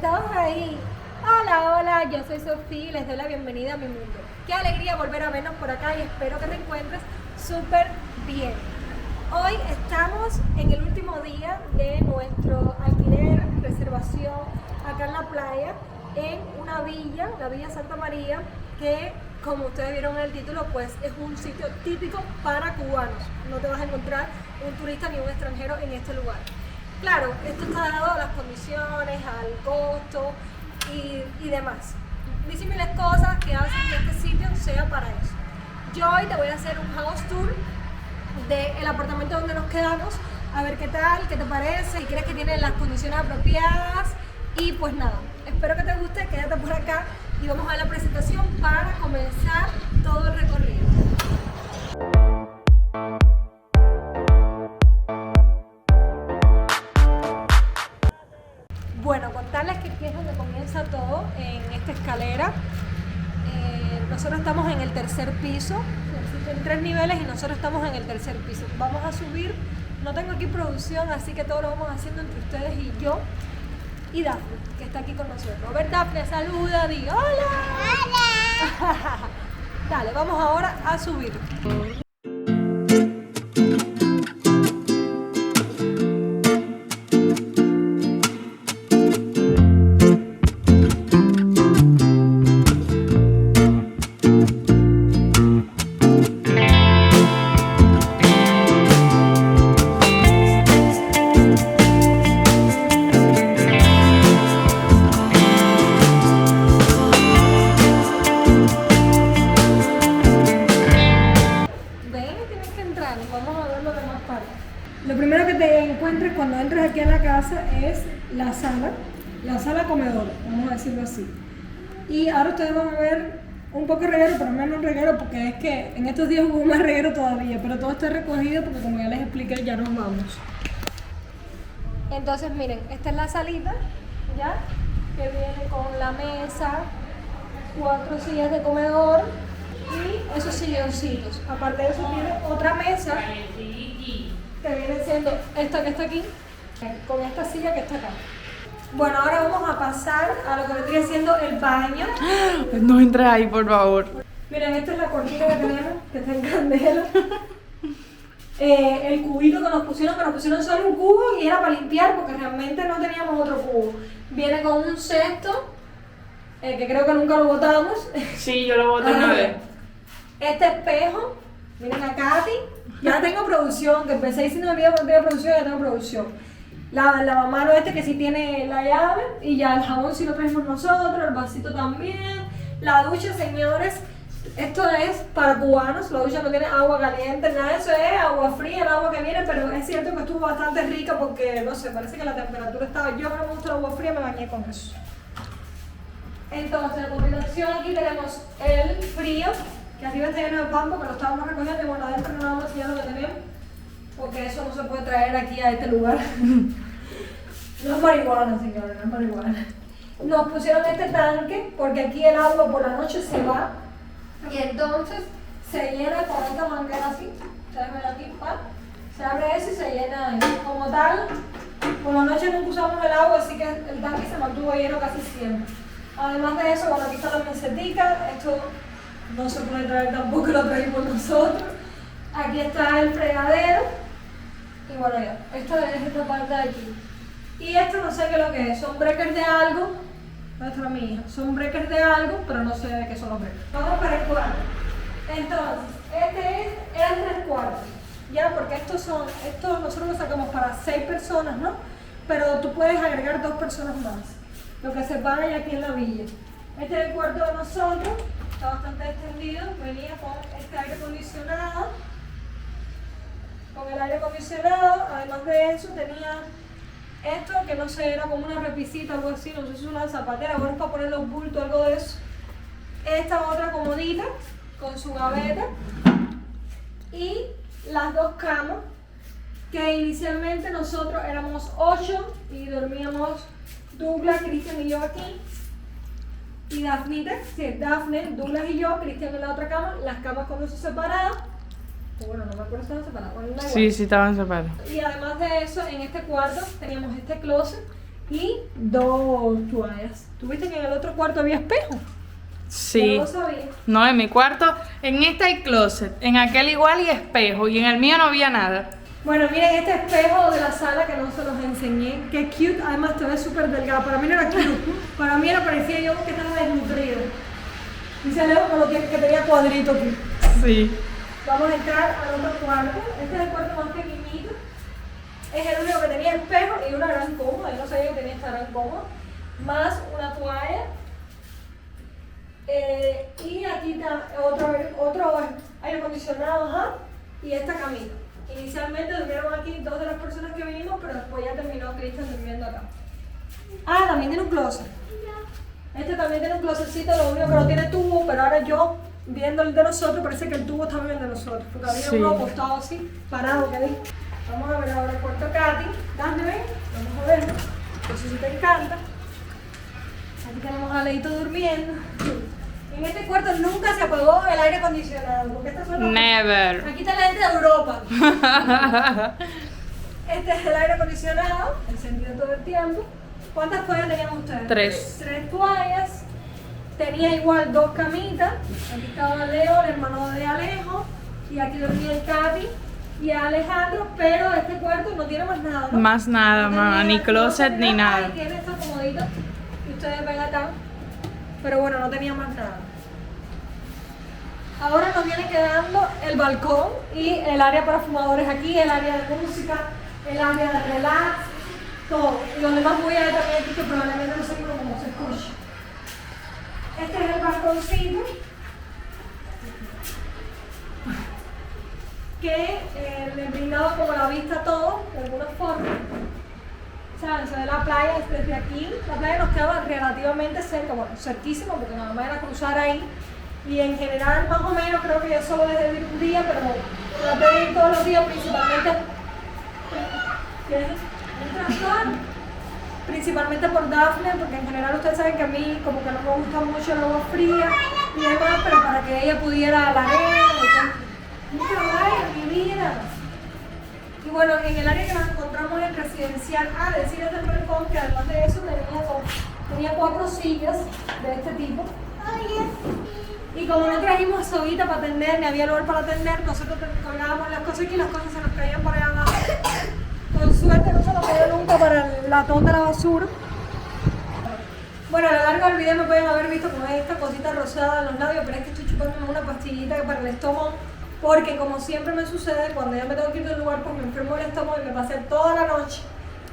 estamos ahí. Hola, hola, yo soy Sofía y les doy la bienvenida a mi mundo. Qué alegría volver a vernos por acá y espero que te encuentres súper bien. Hoy estamos en el último día de nuestro alquiler, reservación acá en la playa, en una villa, la Villa Santa María, que como ustedes vieron en el título, pues es un sitio típico para cubanos. No te vas a encontrar un turista ni un extranjero en este lugar. Claro, esto está dado a las condiciones, al costo y demás. Disímiles cosas que hacen que este sitio sea para eso. Yo hoy te voy a hacer un house tour del apartamento donde nos quedamos, a ver qué tal, qué te parece, si crees que tiene las condiciones apropiadas. Y pues nada, espero que te guste, quédate por acá y vamos a la presentación para comenzar todo el recorrido. Bueno, contarles que aquí es donde comienza todo, en esta escalera. Nosotros estamos en el tercer piso, existen 3 niveles y nosotros estamos en el tercer piso. Vamos a subir, no tengo aquí producción, así que todo lo vamos haciendo entre ustedes y yo. Y Dafne, que está aquí con nosotros. A ver, Dafne, saluda, di hola. Hola. Dale, vamos ahora a subir. Lo primero que te encuentres cuando entres aquí a la casa es la sala comedor, vamos a decirlo así. Y ahora ustedes van a ver un poco de reguero, pero menos reguero porque es que en estos días hubo más reguero todavía, pero todo está recogido porque como ya les expliqué ya nos vamos. Entonces miren, esta es la salita, ya, que viene con la mesa, 4 sillas de comedor y esos silloncitos. Aparte de eso tiene otra mesa que viene siendo esta que está aquí, con esta silla que está acá. Bueno, ahora vamos a pasar a lo que vendría siendo el baño. No entres ahí, por favor. Miren, esta es la cortina que tenemos, que está en candela. El cubito que nos pusieron solo un cubo y era para limpiar porque realmente no teníamos otro cubo. Viene con un cesto, que creo que nunca lo botamos. Sí, yo lo boté una vez. Este espejo, miren a Katy. Ya tengo producción, que empecé diciendo en el video que no tenía producción, ya tengo producción. La lavamanos que sí tiene la llave, y ya el jabón sí lo traemos nosotros, el vasito también. La ducha, señores, esto es para cubanos, la ducha no tiene agua caliente, nada de eso, es agua fría, el agua que viene, pero es cierto que estuvo bastante rica porque, no sé, parece que la temperatura estaba, yo que no me gusta el agua fría, me bañé con eso. Entonces, a continuación aquí tenemos el frío, que arriba está lleno de pan porque lo estábamos recogiendo y bueno, adentro no vamos a enseñar lo que tenemos porque eso no se puede traer aquí a este lugar. No es marihuana, señores, no es marihuana. Nos pusieron este tanque porque aquí el agua por la noche se va y entonces se llena con esta manguera así. Ustedes ven aquí, se abre eso y se llena ahí. Como tal, por la noche nunca usamos el agua, así que el tanque se mantuvo lleno casi siempre. Además de eso, bueno, aquí está la mesetica, esto no se puede traer tampoco, lo traímos nosotros. Aquí está el fregadero. Y bueno, ya, esto es esta parte de aquí. Y esto no sé qué es lo que es, son breakers de algo. ¿Dónde está mi hija? Son breakers de algo, pero no sé de qué son los breakers. Vamos para el cuarto. Entonces, este es el 3 cuartos. Ya, porque estos nosotros lo sacamos para 6 personas, ¿no? Pero tú puedes agregar 2 personas más. Lo que se paga ya aquí en la villa. Este es el cuarto de nosotros. Está bastante extendido, venía con este aire acondicionado, además de eso tenía esto que no sé, era como una repisita, algo así, no sé si es una zapatera, bueno, es para poner los bultos, algo de eso. Esta otra comodita con su gaveta y las 2 camas que inicialmente nosotros éramos 8 y dormíamos Douglas, Cristian y yo aquí. Y Dafne, Douglas y yo, Cristian en la otra cama, las camas cuando se separadas. Bueno, no me acuerdo si estaban separadas. Sí, sí estaban separadas. Y además de eso, en este cuarto teníamos este closet y 2 toallas. ¿Tuviste que en el otro cuarto había espejo? Sí. Yo no lo sabía. No, en mi cuarto, en este hay closet, en aquel igual y espejo, y en el mío no había nada. Bueno, miren este espejo de la sala que no se los enseñé. Qué cute, además te ves súper delgada. Para mí no era cute, para mí era parecía yo que estaba desnutrido. Dice Leo que tenía cuadrito aquí. Sí. Vamos a entrar al otro cuarto. Este es el cuarto más pequeñito. Es el único que tenía espejo y una gran cómoda. Yo no sabía que tenía esta gran cómoda. Más una toalla. Y aquí está otro aire acondicionado, ajá, y esta camita. Inicialmente durmieron aquí 2 de las personas que vinimos, pero después ya terminó Cristian durmiendo acá. Ah, también tiene un closet. Este también tiene un closetcito, lo único que no tiene tubo, pero ahora yo, viendo el de nosotros, parece que el tubo está bien el de nosotros, porque había Sí. uno acostado así, parado, que vi. Vamos a ver ahora el cuarto Katy. Dame, ven, vamos a verlo. No sé si te encanta. Aquí tenemos a Leito durmiendo. En este cuarto nunca se apagó el aire acondicionado, porque estas son las... Never. Aquí está la gente de Europa. Este es el aire acondicionado, encendido todo el tiempo. ¿Cuántas toallas tenían ustedes? 3. 3 toallas. Tenía igual 2 camitas. Aquí estaba Leo, el hermano de Alejo. Y aquí dormía el Katy y Alejandro. Pero este cuarto no tiene más nada, ¿no? Más nada, No mamá, tenía ni closet ni nada. Ahí tiene estos comoditos que ustedes ven acá. Pero bueno, no tenía más nada. Ahora nos viene quedando el balcón y el área para fumadores aquí, el área de música, el área de relax, todo. Y donde más voy a ver también aquí, que probablemente no sé cómo se escucha. Este es el balconcito que le brindaba como la vista a todo, de alguna forma. ¿Saben? Se ve la playa desde aquí. La playa nos quedaba relativamente cerca, bueno, cerquísimo, porque nada más era cruzar ahí. Y en general, más o menos, creo que yo solo dejé de ir un día, pero traté de ir todos los días, principalmente. ¿Qué es? ¿Un trastorno? Principalmente por Daphne, porque en general ustedes saben que a mí como que no me gusta mucho el agua fría y demás, pero para que ella pudiera a la arena, mucha vaya, mi vida. Y bueno, en el área que nos encontramos en residencial, decir del balcón que además de eso tenía 4 sillas de este tipo. Y como no trajimos soguita para atender, ni había lugar para atender, nosotros colgábamos las cosas aquí y las cosas se nos caían por allá abajo. Con suerte no se nos cayó nunca para el latón de la basura. Bueno, a lo largo del video me pueden haber visto con esta cosita rosada en los labios, pero es que estoy chupando una pastillita para el estómago. Porque como siempre me sucede, cuando ya me tengo que ir del lugar, pues me enfermo el estómago y me pasé toda la noche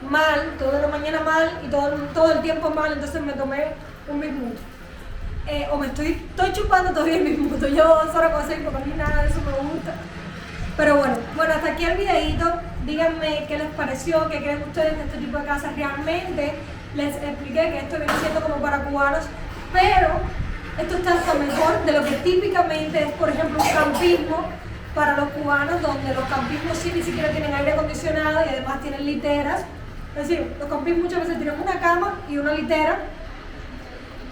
mal, toda la mañana mal y todo el tiempo mal, entonces me tomé un bismuto. O me estoy chupando todavía el bismuto, yo solo cosa y porque a mí nada de eso me gusta. Pero bueno, hasta aquí el videito. Díganme qué les pareció, qué creen ustedes de este tipo de casas. Realmente les expliqué que esto viene siendo como para cubanos, pero esto está hasta mejor de lo que típicamente es, por ejemplo, un campismo para los cubanos, donde los campismos sí ni siquiera tienen aire acondicionado y además tienen literas. Es decir, los campismos muchas veces tienen una cama y una litera,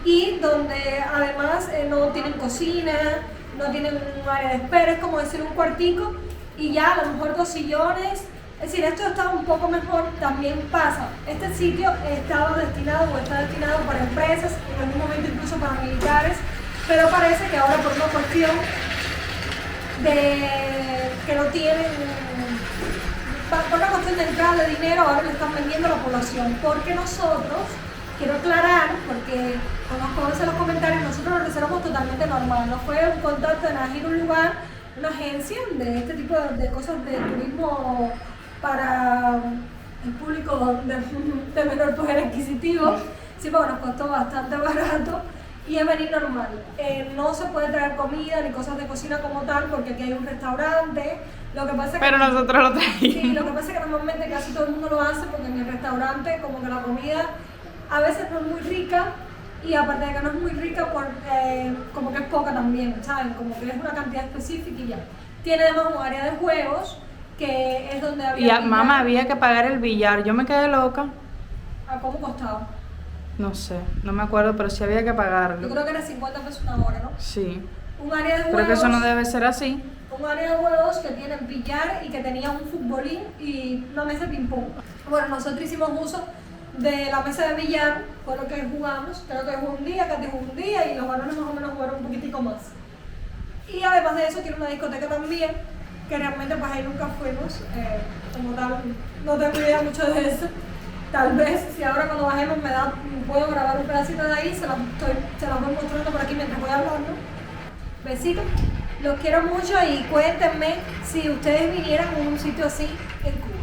y donde además no tienen cocina, no tienen un área de espera, es como decir un cuartico y ya a lo mejor 2 sillones. Es decir, esto está un poco mejor. También pasa, este sitio estaba destinado o está destinado para empresas, en algún momento incluso para militares, pero parece que ahora por una cuestión de que no tienen, por una cuestión de entrada de dinero, ahora le están vendiendo a la población. Porque nosotros, quiero aclarar, porque conozco a veces los comentarios, nosotros lo reservamos totalmente normal, no fue un contacto de nada, ir a un lugar, una agencia de este tipo de cosas de turismo para el público de menor poder adquisitivo. Sí, porque nos costó bastante barato y es venir normal. No se puede traer comida ni cosas de cocina como tal, porque aquí hay un restaurante. Lo que pasa es que, pero nosotros lo trajimos. Sí, lo que pasa es que normalmente casi todo el mundo lo hace, porque en el restaurante como que la comida a veces no es muy rica, y aparte de que no es muy rica, como que es poca también, ¿saben? Como que es una cantidad específica y ya. Tiene además un área de juegos, que es donde había... Y mamá, había que pagar el billar, yo me quedé loca. ¿A cómo costaba? No sé, no me acuerdo, pero sí había que Yo pagarlo. creo que era 50 pesos una hora, ¿no? Sí. Un área de juegos... Creo que eso no debe ser así. Un área de juegos que tiene billar y que tenía un futbolín y una mesa de ping pong. Bueno, nosotros hicimos uso de la mesa de billar, fue lo que jugamos. Creo que jugó un día, Katy jugó un día y los varones más o menos jugaron un poquitico más. Y además de eso tiene una discoteca también, que realmente pues ahí nunca fuimos, como tal, no tengo idea mucho de eso. Tal vez si ahora cuando bajemos puedo grabar un pedacito de ahí, se las voy mostrando por aquí mientras voy hablando. Besitos, los quiero mucho y cuéntenme si ustedes vinieran a un sitio así en Cuba.